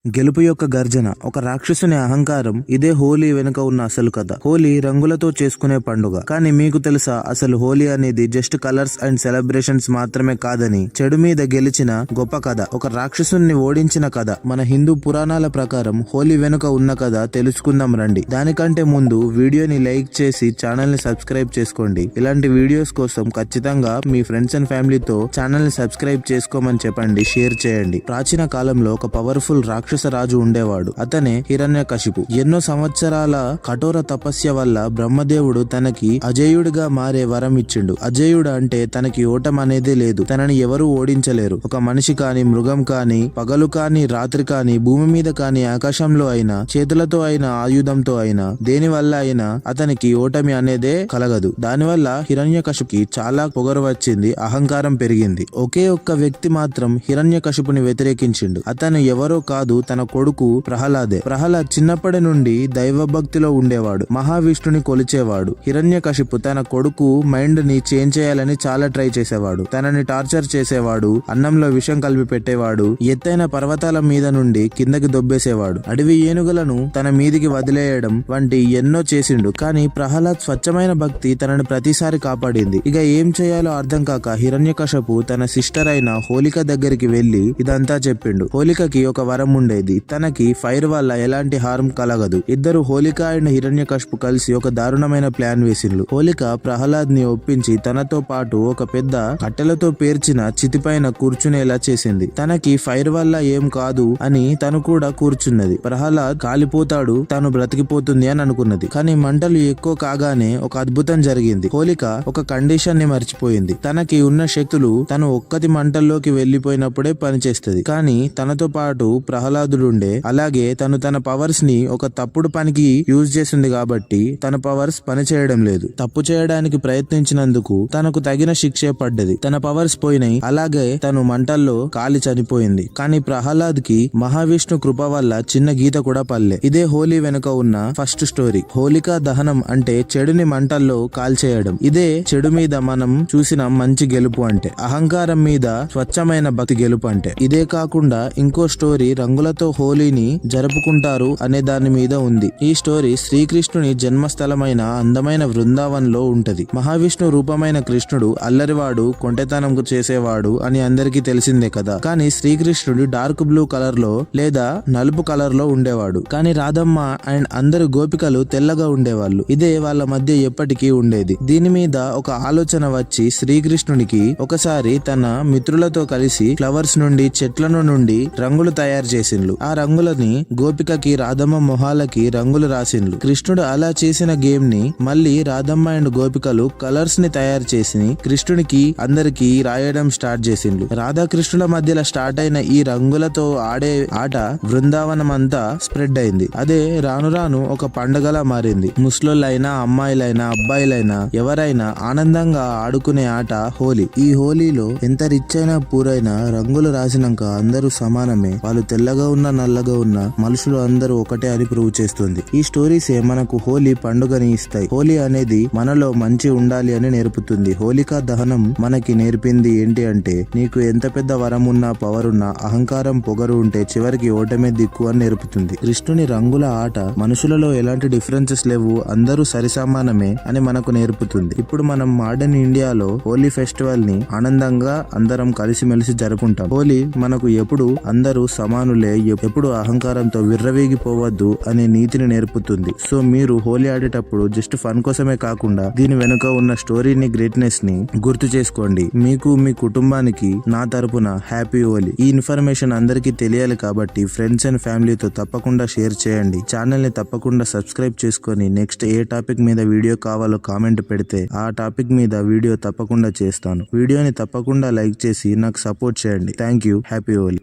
గెలుపు యొక్క గర్జన, ఒక రాక్షసుని అహంకారం. ఇదే హోలీ వెనుక ఉన్న అసలు కథ. హోలీ రంగులతో చేసుకునే పండుగ. కానీ మీకు తెలుసా, అసలు హోలీ అనేది జస్ట్ కలర్స్ అండ్ సెలబ్రేషన్స్ మాత్రమే కాదని, చెడు మీద గెలిచిన గొప్ప కథ, ఒక రాక్షసుని ఓడించిన కథ. మన హిందూ పురాణాల ప్రకారం హోలీ వెనుక ఉన్న కథ తెలుసుకుందాం రండి. దానికంటే ముందు వీడియోని లైక్ చేసి ఛానల్ ని సబ్స్క్రైబ్ చేసుకోండి. ఇలాంటి వీడియోస్ కోసం ఖచ్చితంగా మీ ఫ్రెండ్స్ అండ్ ఫ్యామిలీతో ఛానల్ ని సబ్స్క్రైబ్ చేసుకోమని చెప్పండి, షేర్ చేయండి. ప్రాచీన కాలంలో ఒక పవర్ఫుల్ రాక్షస రాజు ఉండేవాడు. అతనే హిరణ్యకశిపు. ఎన్నో సంవత్సరాల కఠోర తపస్య వల్ల బ్రహ్మదేవుడు తనకి అజేయుడిగా మారే వరం ఇచ్చిండు. అజేయుడు అంటే తనకి ఓటం అనేదే లేదు. తనని ఎవరూ ఓడించలేరు. ఒక మనిషి కాని, మృగం కాని, పగలు కాని, రాత్రి కాని, భూమి మీద కాని, ఆకాశంలో అయినా, చేతులతో అయినా, ఆయుధంతో అయినా, దేని వల్ల అయినా అతనికి ఓటమి అనేదే కలగదు. దానివల్ల హిరణ్యకశిపుకి చాలా పొగరు వచ్చింది, అహంకారం పెరిగింది. ఒకే ఒక్క వ్యక్తి మాత్రం హిరణ్యకశిపుని వ్యతిరేకించిండు. అతను ఎవరో కాదు, తన కొడుకు ప్రహ్లాదే. ప్రహ్లాద్ చిన్నప్పటి నుండి దైవభక్తిలో ఉండేవాడు. మహావిష్ణుని కొలిచేవాడు. హిరణ్యకశిపు తన కొడుకు మైండ్ ని చేంజ్ చేయాలని చాలా ట్రై చేసేవాడు. తనని టార్చర్ చేసేవాడు. అన్నంలో విషం కలిపి పెట్టేవాడు. ఎత్తైన పర్వతాల మీద నుండి కిందకి దొబ్బేసేవాడు. అడవి ఏనుగులను తన మీదికి వదిలేయడం వంటి ఎన్నో చేసిండు. కానీ ప్రహ్లాద్ స్వచ్ఛమైన భక్తి తనని ప్రతిసారి కాపాడింది. ఇక ఏం చేయాలో అర్థం కాక హిరణ్యకశిపు తన సిస్టర్ అయిన హోలిక దగ్గరికి వెళ్లి ఇదంతా చెప్పిండు. హోలికకి ఒక వరం ఉండేది. తనకి ఫైర్ వల్ల ఎలాంటి హార్మ్ కలగదు. ఇద్దరు హోలిక అండ్ హిరణ్యకశిపు కలిసి ఒక దారుణమైన ప్లాన్ వేసిండ్రు. హోలిక ప్రహ్లాద్ ని ఒప్పించి తనతో పాటు ఒక పెద్ద కట్టెలతో పేర్చిన చితిపైన కూర్చునేలా చేసింది. తనకి ఫైర్ వల్ల ఏం కాదు అని తను కూడా కూర్చున్నది. ప్రహ్లాద్ కాలిపోతాడు, తను బ్రతికిపోతుంది అని అనుకున్నది. కానీ మంటలు ఎక్కువ కాగానే ఒక అద్భుతం జరిగింది. హోలిక ఒక కండిషన్ ని మర్చిపోయింది. తనకి ఉన్న శక్తులు తను ఒక్కటి మంటల్లోకి వెళ్లిపోయినప్పుడే పనిచేస్తుంది. కానీ తనతో పాటు ప్రహ్లాదుడుండే. అలాగే తను తన పవర్స్ ని ఒక తప్పుడు పనికి యూజ్ చేసింది కాబట్టి తన పవర్స్ పని చేయడం లేదు. తప్పు చేయడానికి ప్రయత్నించినందుకు తనకు తగిన శిక్షే పడ్డది. తన పవర్స్ పోయినాయి. అలాగే తను మంటల్లో కాలి చనిపోయింది. కానీ ప్రహ్లాద్ కి మహావిష్ణు కృప వల్ల చిన్న గీత కూడా పల్లె. ఇదే హోలీ వెనుక ఉన్న ఫస్ట్ స్టోరీ. హోలికా దహనం అంటే చెడుని మంటల్లో కాల్చేయడం. ఇదే చెడు మీద మనం చూసిన మంచి గెలుపు అంటే. అహంకారం మీద స్వచ్ఛమైన భక్తి గెలుపు అంటే. ఇదే కాకుండా ఇంకో స్టోరీ రంగులతో హోలీని జరుపుకుంటారు అనే దాని మీద ఉంది. ఈ స్టోరీ శ్రీకృష్ణుని జన్మస్థలమైన అందమైన బృందావన్ లో ఉంటది. మహావిష్ణు రూపమైన కృష్ణుడు అల్లరివాడు, కొంటెతనం చేసేవాడు అని అందరికీ తెలిసిందే కదా. కానీ శ్రీకృష్ణుడు డార్క్ బ్లూ కలర్ లో లేదా నలుపు కలర్ లో ఉండేవాడు. కానీ రాధమ్మ అండ్ అందరు గోపికలు తెల్లగా ఉండేవాళ్ళు. ఇదే వాళ్ళ మధ్య ఎప్పటికీ ఉండేది. దీని మీద ఒక ఆలోచన వచ్చి శ్రీకృష్ణునికి ఒకసారి తన మిత్రులతో కలిసి ఫ్లవర్స్ నుండి, చెట్లను నుండి రంగులు తయారు చేసిండ్లు. ఆ రంగులని గోపికకి, రాధమ్మ మొహాలకి రంగులు రాసిండ్లు. కృష్ణుడు అలా చేసిన గేమ్ ని మళ్ళీ రాధమ్మ అండ్ గోపికలు కలర్స్ ని తయారు చేసి కృష్ణునికి అందరికి రాయడం స్టార్ట్ చేసిండ్లు. రాధాకృష్ణుల మధ్యలో స్టార్ట్ అయిన ఈ రంగులతో ఆడే ఆట బృందావనం అంతా స్ప్రెడ్ అయింది. అదే రాను రాను ఒక పండుగలా మారింది. ముసలోళ్ళైనా, అమ్మాయిలైనా, అబ్బాయిలైనా ఎవరైనా ఆనందంగా ఆడుకునే ఆట హోలీ. ఈ హోలీలో ఎంత రిచ్ అయినా, పూరైనా రంగులు రాసినాక అందరూ సమానమే. వాళ్ళు తెల్లగా ఉన్నా, నల్లగా ఉన్నా మనుషులు అందరూ ఒకటే అని ప్రూవ్ చేస్తుంది. ఈ స్టోరీసే మనకు హోలీ పండుగని ఇస్తాయి. హోలీ అనేది మనలో మంచి ఉండాలి అని నేర్పుతుంది. హోలికా దహనం మనకి నేర్పింది ఏంటి అంటే, నీకు ఎంత పెద్ద వరం ఉన్నా, పవర్ ఉన్నా, అహంకారం, పొగరు ఉంటే చివరికి ఓటమే దిక్కు అని నేర్పుతుంది. కృష్ణుని రంగుల ఆట మనుషులలో ఎలాంటి డిఫరెన్సెస్ లేవు, అందరూ సరిసమానమే అని మనకు నేర్పుతుంది. ఇప్పుడు మనం మోడర్న్ ఇండియాలో హోలీ ఫెస్టివల్ ని ఆనందంగా అందరం కలిసిమెలిసి జరుపుకుంటాం. హోలీ మనకు ఎప్పుడు అందరూ సమానులే, ఎప్పుడు అహంకారంతో విర్రవీగిపోవద్దు అనే నీతిని నేర్పుతుంది. సో మీరు హోలీ ఆడేటప్పుడు జస్ట్ ఫన్ కోసమే కాకుండా దీని వెనుక ఉన్న స్టోరీని, గ్రేట్నెస్ ని గుర్తు చేసుకోండి. మీకు, మీ కుటుంబానికి నా తరపున హ్యాపీ హోలీ. ఈ ఇన్ఫర్మేషన్ అందరికీ తెలియాలి కాబట్టి ఫ్రెండ్స్ అండ్ ఫ్యామిలీతో తప్పకుండా షేర్ చేయండి. ఛానల్ ని తప్పకుండా సబ్స్క్రైబ్ చేసుకొని నెక్స్ట్ ఏ టాపిక్ మీద వీడియో కావాలో కామెంట్ పెడితే ఆ టాపిక్ మీద వీడియో తప్పకుండా చేస్తాను. వీడియోని తప్పకుండా లైక్ చేసి నాకు సపోర్ట్ చేయండి. Thank you. హ్యాపీ హోలీ.